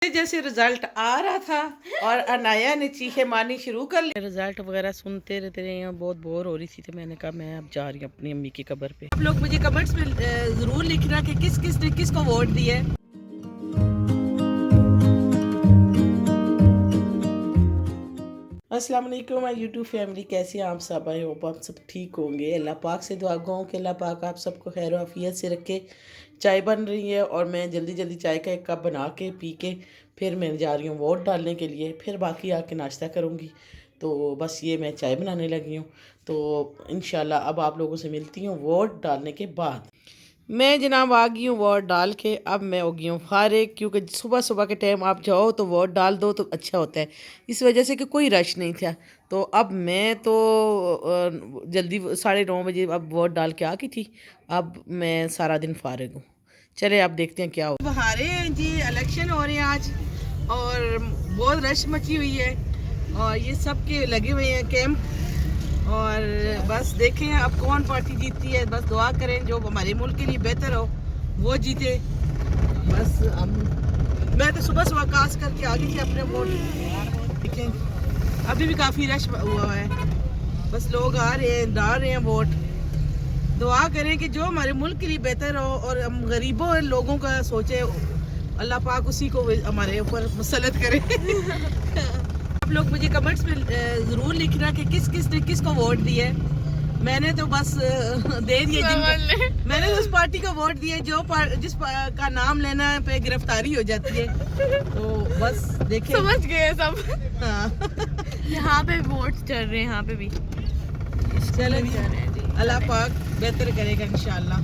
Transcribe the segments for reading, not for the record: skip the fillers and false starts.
जैसे रिजल्ट आ रहा था और अनाया ने चीखे मारनी शुरू कर ली। रिजल्ट वगैरह सुनते रहते रहे, बहुत बोर हो रही थी तो मैंने कहा मैं अब जा रही हूँ अपनी अम्मी की कब्र पे। आप लोग मुझे कमेंट्स में जरूर लिखना कि किस किस ने किसको वोट दिया है। अस्सलाम वालेकुम माय यूट्यूब फैमिली, कैसे हैं आप सब? आई होप आप सब ठीक होंगे। अल्लाह पाक से दुआ गो कि अल्लाह पाक आप सबको खैर आफियत से रखे। चाय बन रही है और मैं जल्दी जल्दी चाय का एक कप बना के पी के फिर मैं जा रही हूँ वोट डालने के लिए, फिर बाकी आके नाश्ता करूँगी। तो बस ये मैं चाय बनाने लगी हूँ। तो इंशाल्लाह अब आप लोगों से मिलती हूँ वोट डालने के बाद। मैं जनाब आ गई हूँ वोट डाल के। अब मैं हो गई हूँ फारिग, क्योंकि सुबह सुबह के टाइम आप जाओ तो वोट डाल दो तो अच्छा होता है, इस वजह से कि कोई रश नहीं था। तो अब मैं तो जल्दी 9:30 बजे अब वोट डाल के आ गई थी। अब मैं सारा दिन फारिग हूँ। चले आप देखते हैं क्या हो। बहारे हैं जी, इलेक्शन हो रहे हैं आज और बहुत रश मची हुई है और ये सब के लगे हुए हैं कैंप। और बस देखें अब कौन पार्टी जीतती है। बस दुआ करें जो हमारे मुल्क के लिए बेहतर हो वो जीते। बस हम मैं तो सुबह सुबह कास करके आ गई थी अपने वोट। देखें अभी भी काफ़ी रश हुआ है, बस लोग आ रहे हैं डाल रहे हैं वोट। दुआ करें कि जो हमारे मुल्क के लिए बेहतर हो और हम गरीबों लोगों का सोचे, अल्लाह पाक उसी को हमारे ऊपर मुसल्लत करे। आप लोग मुझे कमेंट्स में ज़रूर लिखना कि किस किस ने किसको वोट दिया है। मैंने तो बस दे दिए मैंने तो उस पार्टी को वोट दिया जो जिस का नाम लेना पे गिरफ्तारी हो जाती है। तो बस देखिए समझ गए सब। हाँ। यहाँ पे वोट चल रहे हैं, यहाँ पे भी चले अल्लाह पाक बेहतर करेगा इंशाल्लाह।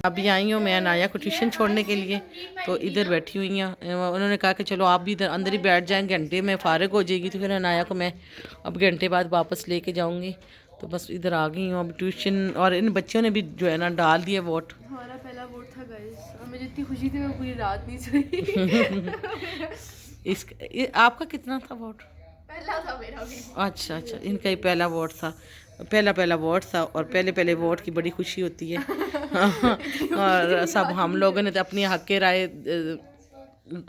अभी आई हूँ मैं अनाया को ट्यूशन छोड़ने के लिए, तो इधर बैठी हुई हैं। उन्होंने कहा कि चलो आप भी इधर अंदर ही बैठ जाएं, घंटे में फारिग हो जाएगी। तो फिर अनाया को मैं अब घंटे बाद वापस लेके जाऊँगी। तो बस इधर आ गई हूँ अब ट्यूशन। और इन बच्चों ने भी जो है ना डाल दिया वोट। हमारा पहला वोट था गाइस, मुझे इतनी खुशी थी मैं पूरी रात नहीं सोई। आपका कितना था वोट? पहला था मेरा भी। अच्छा अच्छा, इनका ही पहला वोट था। पहला वोट था और पहले वोट की बड़ी खुशी होती है। और सब हम लोगों ने तो अपनी हक के राय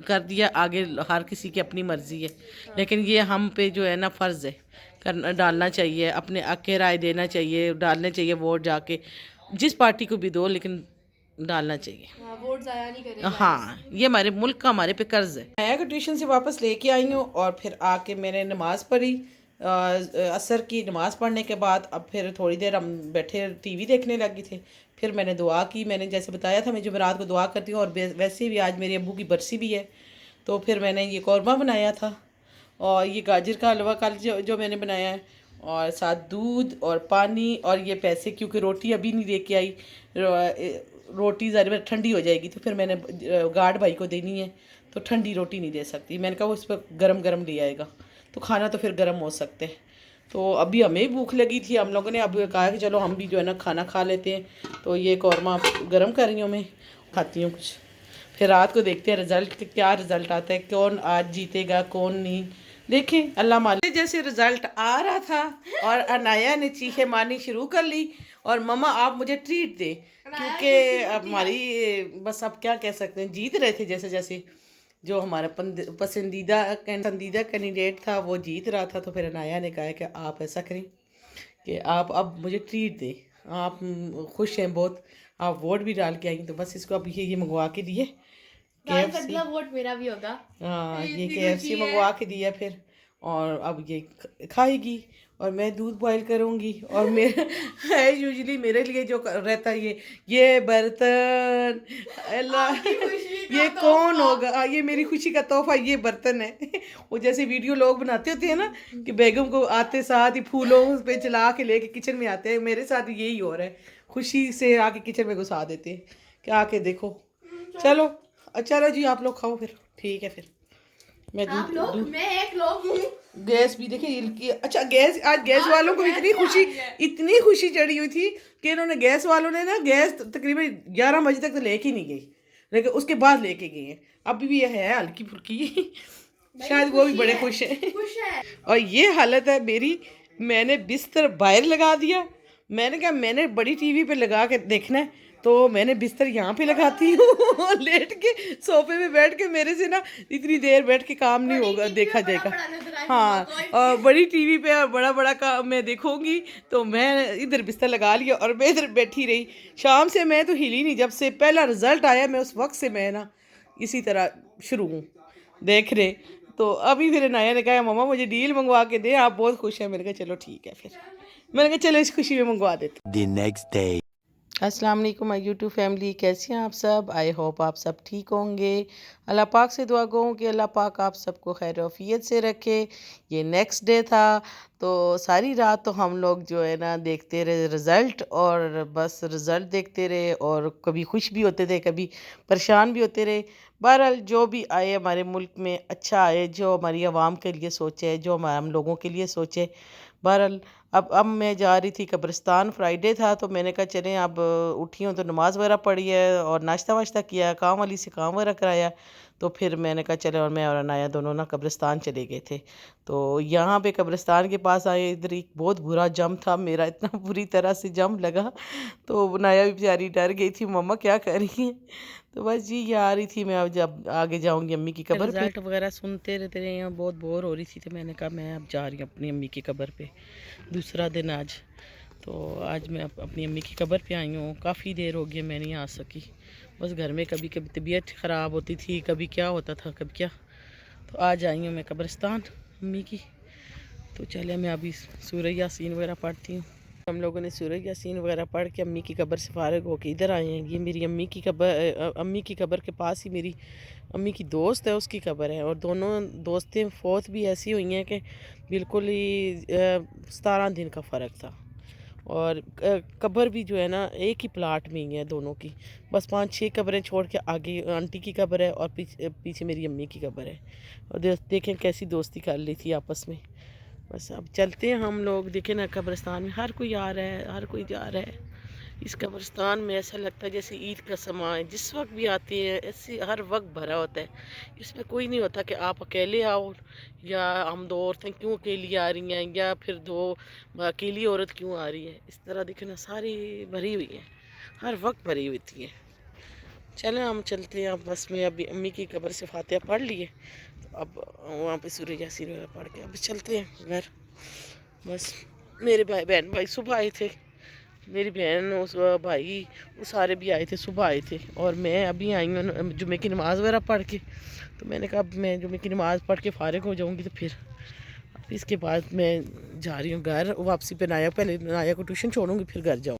कर दिया, आगे हर किसी की अपनी मर्जी है। लेकिन ये हम पे जो है ना फ़र्ज़ है करना, डालना चाहिए, अपने हक के राय देना चाहिए, डालने चाहिए वोट जाके। जिस पार्टी को भी दो लेकिन डालना चाहिए। वोट ज़ाया नहीं करें। हाँ, ये हमारे मुल्क का हमारे पे कर्ज है। मैं ट्यूशन से वापस लेके आई हूँ और फिर आके मैंने नमाज़ पढ़ी। असर की नमाज़ पढ़ने के बाद अब फिर थोड़ी देर हम बैठे टीवी देखने लगे थे। फिर मैंने दुआ की, मैंने जैसे बताया था मैं जुमेरात को दुआ करती हूँ और वैसे भी आज मेरे अब्बू की बरसी भी है। तो फिर मैंने ये कौरमा बनाया था और ये गाजर का हलवा कल जो मैंने बनाया है, और साथ दूध और पानी और ये पैसे, क्योंकि रोटी अभी नहीं लेके आई। रोटी ज़रा ठंडी हो जाएगी तो फिर मैंने गार्ड भाई को देनी है, तो ठंडी रोटी नहीं दे सकती। मैंने कहा वो उस पर गरम गरम ले आएगा तो खाना तो फिर गर्म हो सकते हैं। तो अभी हमें भी भूख लगी थी, हम लोगों ने अब कहा कि चलो हम भी जो है ना खाना खा लेते हैं। तो ये कौरमा गर्म कर रही हूँ मैं, खाती हूँ कुछ, फिर रात को देखते हैं रिज़ल्ट क्या रिज़ल्ट आता है, कौन आज जीतेगा कौन नहीं। देखें अल्लाह मालिक। जैसे रिज़ल्ट आ रहा था और अनाया ने चीखे मारनी शुरू कर ली और मम्मा आप मुझे ट्रीट दें, क्योंकि हमारी बस अब क्या कह सकते हैं, जीत रहे थे जैसे जैसे जो हमारा पसंदीदा कैंडिडेट था वो जीत रहा था। तो फिर अनाया ने कहा कि आप ऐसा करें कि आप अब मुझे ट्रीट दें, आप खुश हैं बहुत, आप वोट भी डाल के आई। तो बस इसको अब ये मंगवा के दिए अगला वोट मेरा भी होगा। हाँ, ये KFC मंगवा के दिया फिर, और अब ये खाएगी और मैं दूध बॉईल करूँगी। और मेरा है यूजुअली मेरे लिए जो रहता है ये बर्तन, अल्लाह ये कौन होगा, ये मेरी खुशी का तोहफा ये बर्तन है। वो जैसे वीडियो लोग बनाते होते हैं ना कि बेगम को आते साथ ही फूलों पे चला के लेके किचन में आते हैं, मेरे साथ यही हो रहा है। खुशी से आके किचन में घुसा देते हैं कि आके देखो। चलो अच्छा जी, आप लोग खाओ फिर, ठीक है। फिर मैं मैं एक लोग हूँ। गैस भी देखिए अच्छा गैस, आज गैस वालों को इतनी खुशी चढ़ी हुई थी कि इन्होंने गैस वालों ने ना गैस तकरीबन 11 बजे तक तो लेके नहीं गई, लेकिन उसके बाद लेके गई हैं। अभी भी ये है हल्की फुल्की, शायद वो भी बड़े खुश हैं। और ये हालत है मेरी, मैंने बिस्तर बाहर लगा दिया। मैंने कहा मैंने बड़ी टीवी पे लगा के देखना है, तो मैंने बिस्तर यहाँ पे लगाती हूँ और लेट के सोफे पे बैठ के मेरे से ना इतनी देर बैठ के काम नहीं होगा, देखा जाएगा। हाँ, और बड़ी टीवी पे बड़ा बड़ा काम मैं देखूंगी, तो मैं इधर बिस्तर लगा लिया और मैं इधर बैठी रही। शाम से मैं तो हिली नहीं, जब से पहला रिजल्ट आया मैं उस वक्त से मैं ना इसी तरह शुरू हूँ देख रहे। तो अभी फिर नाया ने कहा मम्मा मुझे डील मंगवा के दे, आप बहुत खुश हैं। मैंने कहा चलो ठीक है, फिर मैंने कहा चलो इस खुशी में मंगवा देते। The next day. अस्सलाम वालेकुम माय यूट्यूब फैमिली, कैसे हैं आप सब? आई होप आप सब ठीक होंगे। अल्लाह पाक से दुआ गो कि अल्लाह पाक आप सबको खैर आफियत से रखे। ये नेक्स्ट डे था, तो सारी रात तो हम लोग जो है ना देखते रहे रिज़ल्ट, और बस रिज़ल्ट देखते रहे, और कभी खुश भी होते थे, कभी परेशान भी होते रहे। बहरहाल जो भी आए हमारे मुल्क में अच्छा आए, जो हमारी आवाम के लिए सोचे, जो हम लोगों के लिए सोचे। बहरहाल अब मैं जा रही थी कब्रिस्तान, फ्राइडे था, तो मैंने कहा चलें, अब उठी हूँ तो नमाज़ वगैरह पढ़ी है और नाश्ता वाश्ता किया, काम वाली से काम वगैरह कराया। तो फिर मैंने कहा चले, और मैं और अनाया दोनों ना कब्रिस्तान चले गए थे। तो यहाँ पे कब्रिस्तान के पास आए, इधर एक बहुत बुरा जम था, मेरा इतना बुरी तरह से जम लगा। तो अनाया भी बेचारी डर गई थी, मम्मा क्या कर रही हैं। तो बस जी ये आ रही थी मैं, अब जब आगे जाऊंगी अम्मी की कब्र पे। रिजल्ट वगैरह सुनते रहते रहे हैं, बहुत बोर हो रही थी, तो मैंने कहा मैं अब जा रही हूँ अपनी अम्मी की कब्र पे, दूसरा दिन आज। तो आज मैं अपनी अम्मी की कब्र पे आई हूँ। काफ़ी देर हो गई मैं नहीं आ सकी, बस घर में कभी कभी तबीयत ख़राब होती थी, कभी क्या होता था, कभी क्या। तो आज आई हूँ मैं कब्रिस्तान अम्मी की। तो चले मैं अभी सूरह यासीन वगैरह पढ़ती हूँ। हम लोगों ने सूरह यासीन वगैरह पढ़ के अम्मी की कब्र से फारिग होकर इधर आए हैं। ये मेरी अम्मी की कब्र, अम्मी की कब्र के पास ही मेरी अम्मी की दोस्त है, उसकी कब्र है। और दोनों दोस्तें फौत भी ऐसी हुई हैं कि बिल्कुल ही 17 दिन का फ़र्क था। और कब्र भी जो है ना एक ही प्लाट में ही है दोनों की, बस 5-6 कब्रें छोड़ के आगे आंटी की कब्र है और पीछे मेरी अम्मी की कब्र है। और देखें कैसी दोस्ती कर ली थी आपस में। बस अब चलते हैं हम लोग, देखें ना कब्रिस्तान में हर कोई आ रहा है, हर कोई जा रहा है। इस कब्रिस्तान में ऐसा लगता है जैसे ईद का समा है, जिस वक्त भी आती है ऐसे हर वक्त भरा होता है। इसमें कोई नहीं होता कि आप अकेले आओ, या हम दो औरतें क्यों अकेली आ रही हैं, या फिर दो अकेली औरत क्यों आ रही है। इस तरह देखें ना सारी भरी हुई है, हर वक्त भरी हुई थी है। चलें हम चलते हैं। अब बस मैं अभी अम्मी की कब्र से फातिहा पढ़ लिए, तो अब वहाँ पे सूरह यासीन वगैरह पढ़ के अब चलते हैं घर। बस मेरे बहन भाई सुबह आए थे, मेरी बहन उस भाई वो सारे भी आए थे, सुबह आए थे। और मैं अभी आई हूँ जुमे की नमाज़ वगैरह पढ़ के। तो मैंने कहा अब मैं जुमे की नमाज़ पढ़ के फ़ारिग हो जाऊँगी, तो फिर अब इसके बाद मैं जा रही हूँ घर। वापसी पे नाया, पहले नाया को ट्यूशन छोड़ूंगी फिर घर जाऊँ।